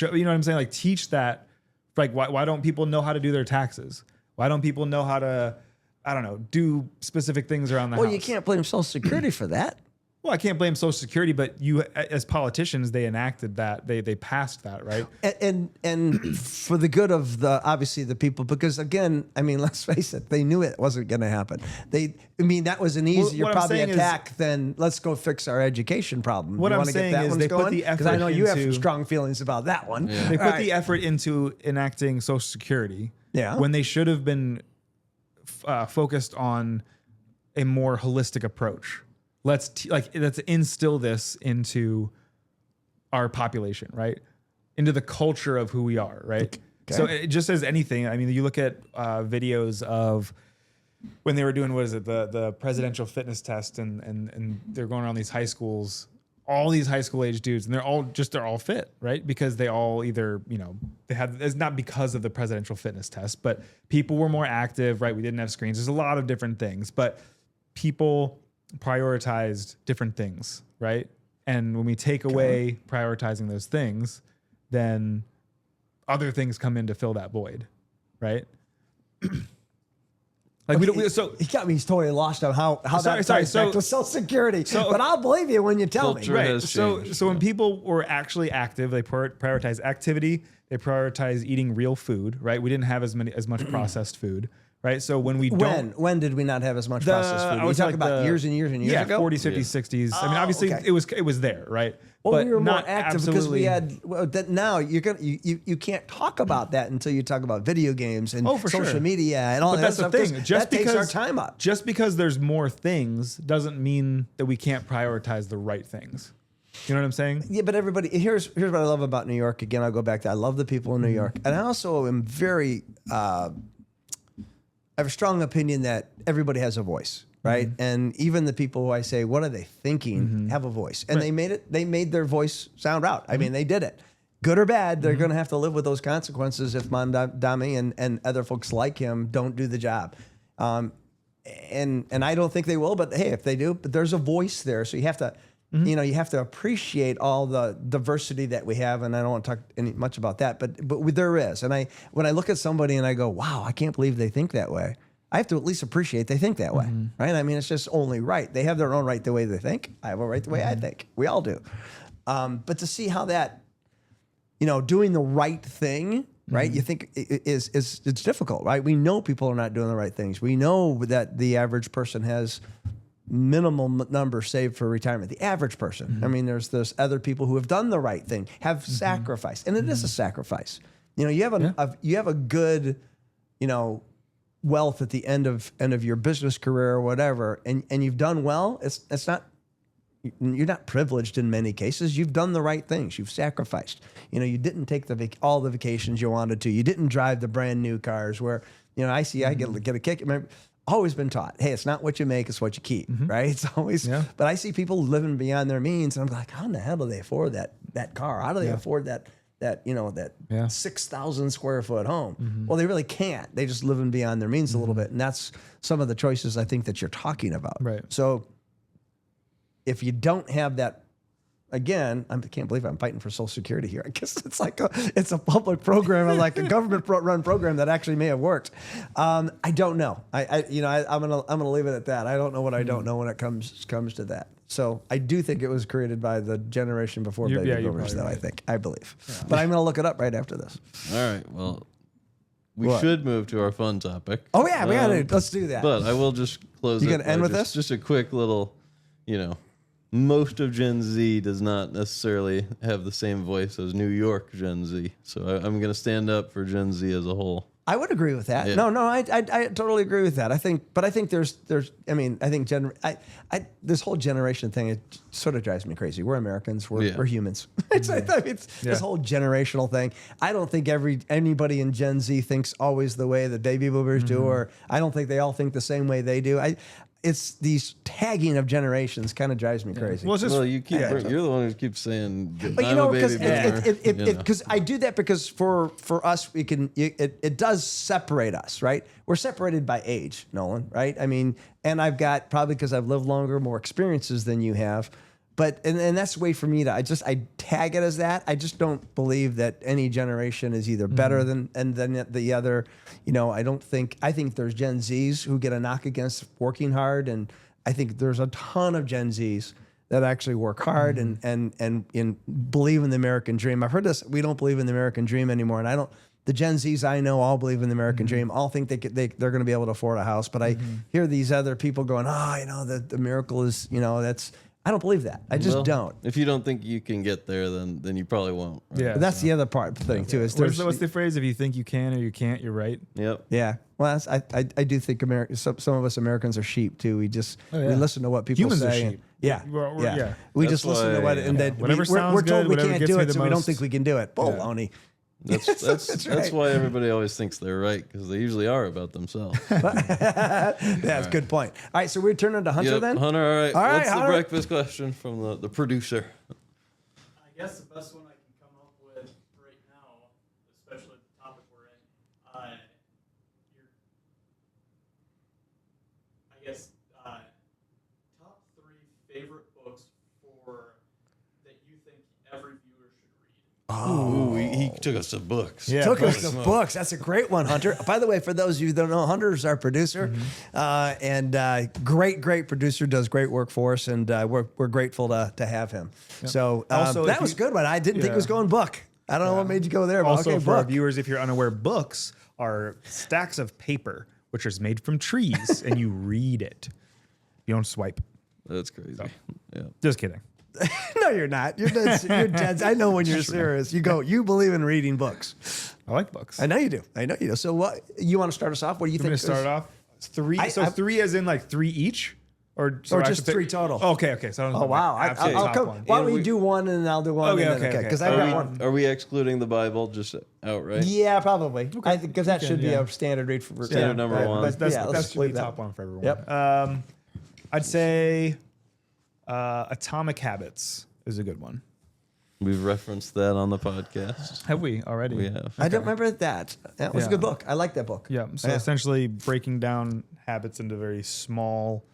You know what I'm saying? Like teach that. Like why don't people know how to do their taxes? Why don't people know how to, I don't know, do specific things around the house? Well, you can't blame Social Security for that. Well, I can't blame Social Security, but you, as politicians, they enacted that. They passed that, right? And for the good of obviously the people, because again, I mean, let's face it, they knew it wasn't going to happen. That was an easier probably attack than let's go fix our education problem. What I'm saying is they put the effort because I know you have strong feelings about that one. Yeah. They put the effort into enacting Social Security. Yeah. When they should have been focused on a more holistic approach. Let's instill this into our population, right? Into the culture of who we are, right? Okay. So it just as anything, I mean, you look at videos of when they were doing, the presidential fitness test and they're going around these high schools, all these high school age dudes, and they're all fit, right? Because they all either, it's not because of the presidential fitness test, but people were more active, right? We didn't have screens. There's a lot of different things, but people prioritized different things, right? And when we take away prioritizing those things, then other things come in to fill that void, right? Like he got me totally lost on how that ties back to Social Security. But I'll believe you when you tell me. Right. So when people were actually active, they prioritize activity. They prioritize eating real food. Right. We didn't have as much processed food. Right. So when when did we not have as much processed food? Are you talking about years and years and years ago? 40s, 50s, 60s. I mean, obviously it was there, right? Well, but we were more not active because we had that. Now you can't talk about that until you talk about video games and social media and all that. But that's stuff. the thing. Just that because takes our time up. Just because there's more things doesn't mean that we can't prioritize the right things. You know what I'm saying? Yeah, but everybody, here's what I love about New York. Again, I'll go back to I love the people in New York, and I also am very. I have a strong opinion that everybody has a voice, right? And even the people who I say, what are they thinking, have a voice. And they made their voice sound out. I mean, they did it. Good or bad, they're going to have to live with those consequences if Mondami and other folks like him don't do the job. And I don't think they will, but hey, if they do, but there's a voice there. So you have to, you have to appreciate all the diversity that we have. And I don't want to talk much about that, but there is. And when I look at somebody and I go, wow, I can't believe they think that way. I have to at least appreciate they think that way, right? I mean, it's just only right. They have their own right the way they think. I have a right the way I think. We all do. But to see how that, doing the right thing, right? You think it's difficult, right? We know people are not doing the right things. We know that the average person has minimal number saved for retirement. The average person. I mean, there's other people who have done the right thing, have sacrificed, and it is a sacrifice. You have a good, wealth at the end of your business career or whatever, and you've done well. It's not, you're not privileged in many cases. You've done the right things. You've sacrificed. You didn't take all the vacations you wanted to. You didn't drive the brand new cars where, I get a kick. Remember, always been taught, hey, it's not what you make, it's what you keep, right? It's always, but I see people living beyond their means, and I'm like, how in the hell do they afford that car? How do they afford that 6,000 square foot home? Well, they really can't. They just living beyond their means a little bit, and that's some of the choices I think that you're talking about. Right. So if you don't have that, again, I can't believe I'm fighting for Social Security here. I guess it's like it's a public program, or like a government run program that actually may have worked. I don't know. I'm gonna leave it at that. I don't know what I don't know when it comes to that. So I do think it was created by the generation before baby boomers, though. Right. I believe. Yeah. But I'm gonna look it up right after this. All right. Well, we should move to our fun topic. Oh yeah, let's do that. But I will just close. You gonna end with this? Just a quick little, most of Gen Z does not necessarily have the same voice as New York Gen Z. So I'm going to stand up for Gen Z as a whole. I would agree with that. Yeah. No, I totally agree with that. I think there's this whole generation thing, it sort of drives me crazy. We're Americans. We're humans. This whole generational thing. I don't think anybody in Gen Z thinks always the way that baby boomers do, or I don't think they all think the same way they do. It's these tagging of generations kind of drives me crazy. Well, you're the one who keeps saying, but because I do that because for us it does separate us, right? We're separated by age, Nolan, right? I mean, and I've got, probably because I've lived longer, more experiences than you have. But and that's the way for me to I tag it as that. I just don't believe that any generation is either better than the other. I think there's Gen Zs who get a knock against working hard, and I think there's a ton of Gen Zs that actually work hard and believe in the American dream. I've heard this. We don't believe in the American dream anymore, and I don't. The Gen Zs I know all believe in the American dream. All think they're going to be able to afford a house. But I hear these other people going, the miracle is, that's. I don't believe that. I just don't. If you don't think you can get there, then you probably won't. Right? Yeah, but that's the other thing too. Is what's the phrase? If you think you can or you can't, you're right. Yep. Yeah. Well, I do think some of us Americans are sheep too. We just we listen to what people Humans say. Are sheep. Yeah. We just listen to what, and then we're told we can't do it, so we don't think we can do it. Baloney. That's why everybody always thinks they're right, because they usually are about themselves. That's a good point. All right, so we're turning to Hunter then? Hunter, all right. What's the breakfast question from the producer? I guess the best one I can come up with right now, especially the topic we're in, top 3 favorite books that you think every viewer should read. Oh, he took us to books. Yeah, took us to books. That's a great one, Hunter. By the way, for those of you who don't know, Hunter is our producer, and great producer, does great work for us, and we're grateful to have him. Yep. So also, that was a good one. I didn't think it was going book. I don't know what made you go there. But also, for book. our viewers, if you're unaware, books are stacks of paper, which is made from trees, and you read it. You don't swipe. That's crazy. So, yeah. Just kidding. No, you're not. You're dead. I know when you're serious. You believe in reading books. I like books. I know you do. So what, you want to start us off? What do you think? Start off 3. Three as in like 3 each? Or just 3 total? Okay. So wow. I'll come. Why don't we do one and I'll do one? Okay. Because I got one. Are we excluding the Bible just outright? Yeah, probably. Okay. I think because that should be a standard read for standard number one. That's the top one for everyone. Yep. I'd say Atomic Habits is a good one. We've referenced that on the podcast. Have we already? We have. Okay. I don't remember that. That was a good book. I like that book. Yeah. So essentially breaking down habits into very small,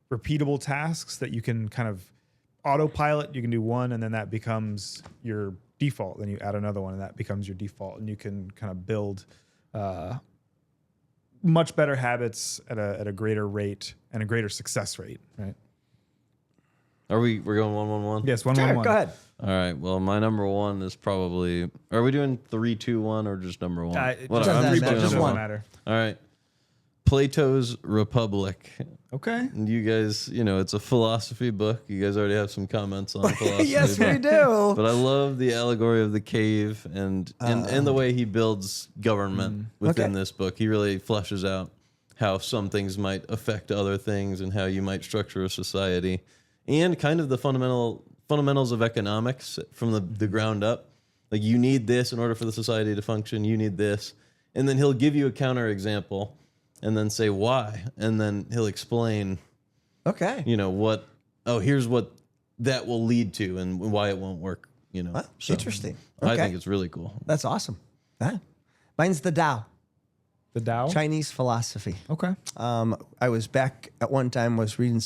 repeatable tasks that you can kind of autopilot. You can do one, and then that becomes your default. Then you add another one, and that becomes your default. And you can kind of build much better habits at a greater rate and a greater success rate, right? We're going 1-1-1? Yes, 1-1-1. Go ahead. All right. Well, my number one is probably. Are we doing 3-2-1 or just number one? Whatever. I'm just doing just one. Matter. All right. Plato's Republic. Okay. And you guys, it's a philosophy book. You guys already have some comments on philosophy. Yes, we do. But I love the allegory of the cave and the way he builds government within this book. He really fleshes out how some things might affect other things and how you might structure a society and kind of the fundamentals of economics from the ground up. Like, you need this in order for the society to function. You need this. And then he'll give you a counter example and then say why. And then he'll explain, Okay. Here's what that will lead to and why it won't work. So Interesting. I Okay. think it's really cool. That's awesome. Huh? Mine's the Tao, The Tao. Chinese philosophy. Okay. I was back at one time, was reading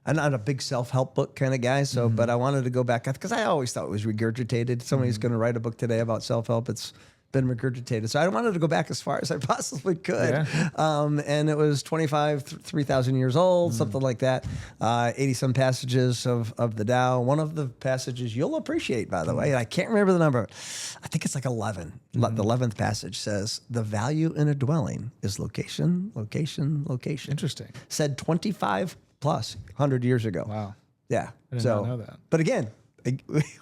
I'm not a big self-help book kind of guy, so but I wanted to go back because I always thought it was regurgitated. Somebody's going to write a book today about self-help. It's been regurgitated. So I wanted to go back as far as I possibly could. Yeah. And it was 3,000 years old, something like that. 80-some passages of the Tao. One of the passages you'll appreciate, by the way, and I can't remember the number. I think it's like 11. The 11th passage says, the value in a dwelling is location, location, location. Interesting. Said 25 plus 100 years ago. Wow. Yeah. I did not know that. But again,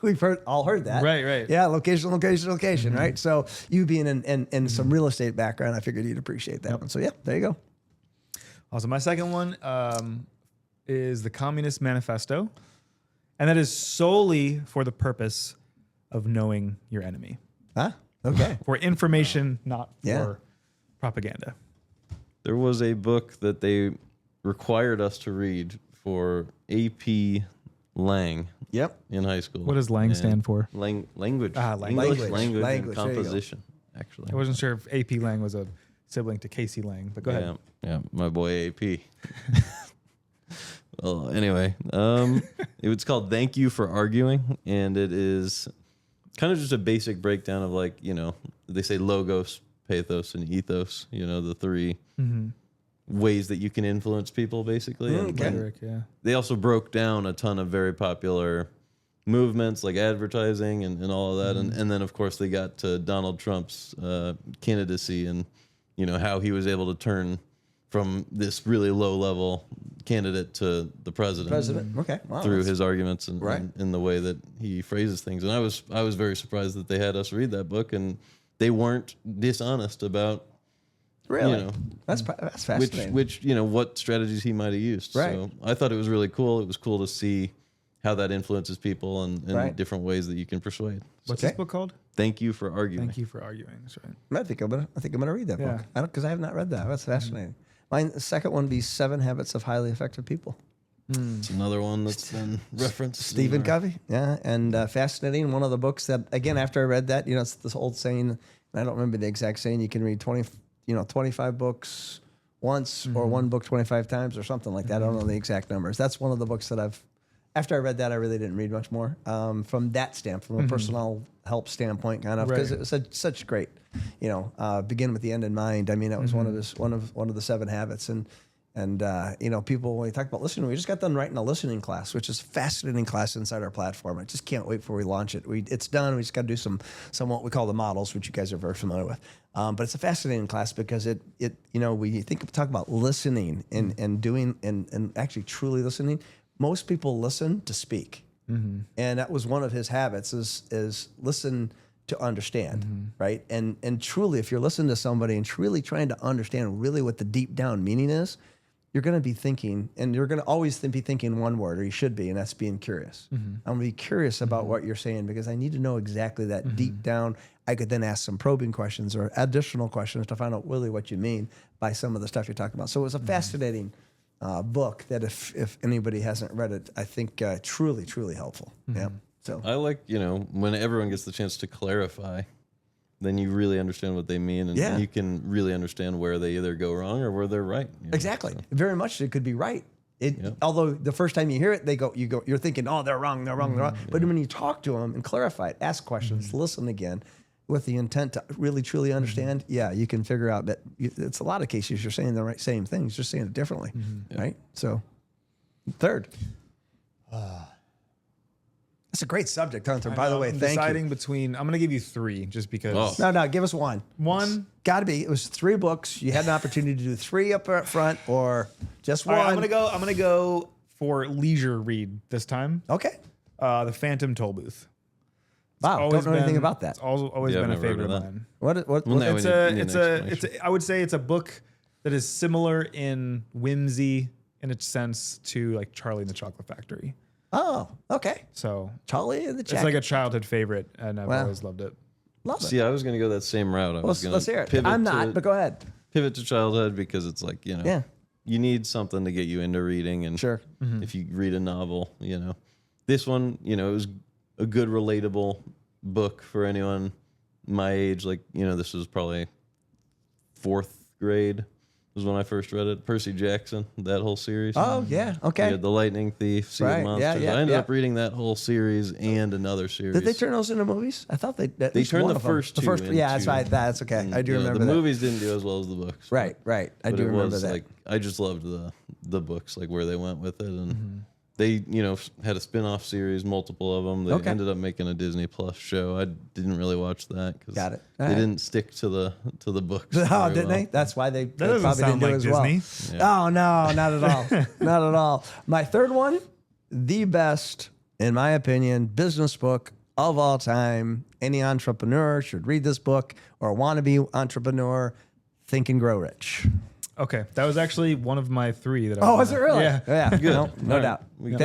we've all heard that. Right. Yeah, location, location, location, right? So you being in some real estate background, I figured you'd appreciate that one. So yeah, there you go. Also, my second one is the Communist Manifesto. And that is solely for the purpose of knowing your enemy. Huh? Okay. For information, not Yeah. for propaganda. There was a book that they required us to read for AP Lang Yep. in high school. What does Lang And stand for? Language. Language. English, Language. language, There you and go. composition, actually. I wasn't sure if AP Lang was a sibling to Casey Lang, but go ahead. Yeah, my boy AP. Well, anyway, it's called Thank You for Arguing, and it is kind of just a basic breakdown of, like, they say logos, pathos, and ethos, the three ways that you can influence people, basically. And Rhetoric, yeah. they also broke down a ton of very popular movements like advertising and all of that. And then, of course, they got to Donald Trump's candidacy and, how he was able to turn from this really low-level candidate to the president. Okay. Wow. Through his arguments and, Right. and in the way that he phrases things. And I was very surprised that they had us read that book, and they weren't dishonest about Really? That's fascinating. which what strategies he might have used. Right. So I thought it was really cool. It was cool to see how that influences people and Right. different ways that you can persuade. What's Okay. this book called? Thank you for arguing. Thank you for arguing. That's right. I think I'm gonna read that Yeah. book. Because I have not read that. That's fascinating. Mine, the second one, would be 7 Habits of Highly Effective People. It's another one that's been referenced. Stephen Covey, yeah, and fascinating. One of the books that, again, after I read that, it's this old saying, and I don't remember the exact saying. You can read 25 books once, or one book 25 times, or something like that. I don't know the exact numbers. That's one of the books that after I read that, I really didn't read much more from that standpoint, from a personal help standpoint, kind of, because Right. it was such great, begin with the end in mind. I mean, that was one of the 7 habits, and people, when we talk about listening, we just got done writing a listening class, which is a fascinating class inside our platform. I just can't wait before we launch it. It's done. We just got to do some what we call the models, which you guys are very familiar with. But it's a fascinating class because we talk about listening and doing and actually truly listening. Most people listen to speak, and that was one of his habits is listen to understand, right? And truly, if you're listening to somebody and truly trying to understand really what the deep down meaning is, you're going to be thinking, and you're going to always be thinking one word, or you should be, and that's being curious. I'm going to be curious about what you're saying because I need to know exactly that deep down. I could then ask some probing questions or additional questions to find out really what you mean by some of the stuff you're talking about. So it was a fascinating book that if anybody hasn't read it, I think truly, truly helpful. Yeah. So I like, when everyone gets the chance to clarify, then you really understand what they mean, and you can really understand where they either go wrong or where they're right. Exactly. Very much it could be right. Although the first time you hear it, you're thinking, oh, they're wrong. But when you talk to them and clarify it, ask questions, listen again, with the intent to really truly understand, you can figure out that it's a lot of cases you're saying the same things, just saying it differently, right? So, third. That's a great subject, Hunter. By the way, thank you. Deciding between, I'm going to give you 3 just because. No, give us one. One. Got to be. It was 3 books. You had an opportunity to do 3 up front or just one. All right, I'm gonna go for leisure read this time. Okay. The Phantom Toll Booth. Wow, don't know anything about that. It's always Yeah, been a I've never heard favorite of of that. mine. What Well, now we need an explanation. It's a I would say it's a book that is similar in whimsy in its sense to like Charlie and the Chocolate Factory. Oh, okay. So Charlie and the it's Check. like a childhood favorite, and I've Wow. always loved it. Love it. See, I was going to go that same route. I was going Let's to hear it. pivot I'm not, to, but go ahead. pivot to childhood because it's like, Yeah. you need something to get you into reading. And Sure. if you read a novel, this one, it was a good, relatable book for anyone my age. Like, this was probably 4th grade was when I first read it. Percy Jackson, that whole series. Oh, yeah. Okay. Yeah, The Lightning Thief, Sea Right, of yeah, Monsters. yeah, I ended yeah. up reading that whole series and another series. Did they turn those into movies? I thought they turned the first two Yeah, that's into- right. That's okay. I do remember the that. movies didn't do as well as the books. Right. I But do it remember was that. like I just loved the books, like where they went with it, and they had a spin-off series, multiple of them. They Okay. ended up making a Disney Plus show. I didn't really watch that because Got it. they All right. didn't stick to the books. Oh, very didn't well. they? That's why they doesn't probably sound didn't do like as Disney. well. Oh no, not at all. Not at all. My third one, the best, in my opinion, business book of all time. Any entrepreneur should read this book or wannabe entrepreneur. Think and Grow Rich. Okay, that was actually one of my 3 that I Oh, is it really? Yeah. Yeah. Good. No All right. doubt. We covered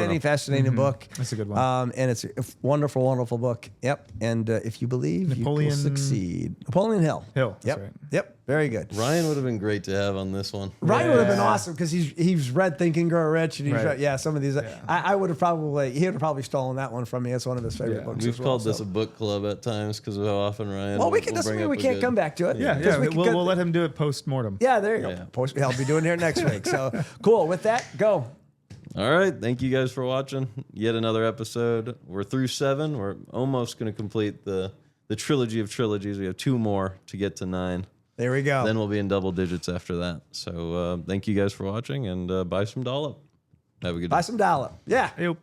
'em. Fascinating book. That's a good one. And it's a wonderful, wonderful book. Yep. And if you believe, you will Napoleon- succeed. Napoleon Hill. Hill, that's Yep. right. Yep. Very good. Ryan would have been great to have on this one. Ryan would have been Yeah. awesome because he's read Think and Grow Rich, and he's Right. read, some of these. I would have probably he would have probably stolen that one from me. It's one of his favorite Yeah. books. We've as well, called this so. a book club at times because of how often Ryan. Well, we will can. Doesn't bring mean up we a can't good- come back to it. Yeah, 'Cause we'll let him do it post-mortem. Yeah, there you Yeah. go. I'll be doing it here next week. So cool. With that, go. All right. Thank you guys for watching. Yet another episode. We're through 7. We're almost going to complete the trilogy of trilogies. We have 2 more to get to 9. There we go. Then we'll be in double digits after that. So thank you guys for watching, and buy some dollop. Have a good day. Buy some dollop. Yeah. Yep.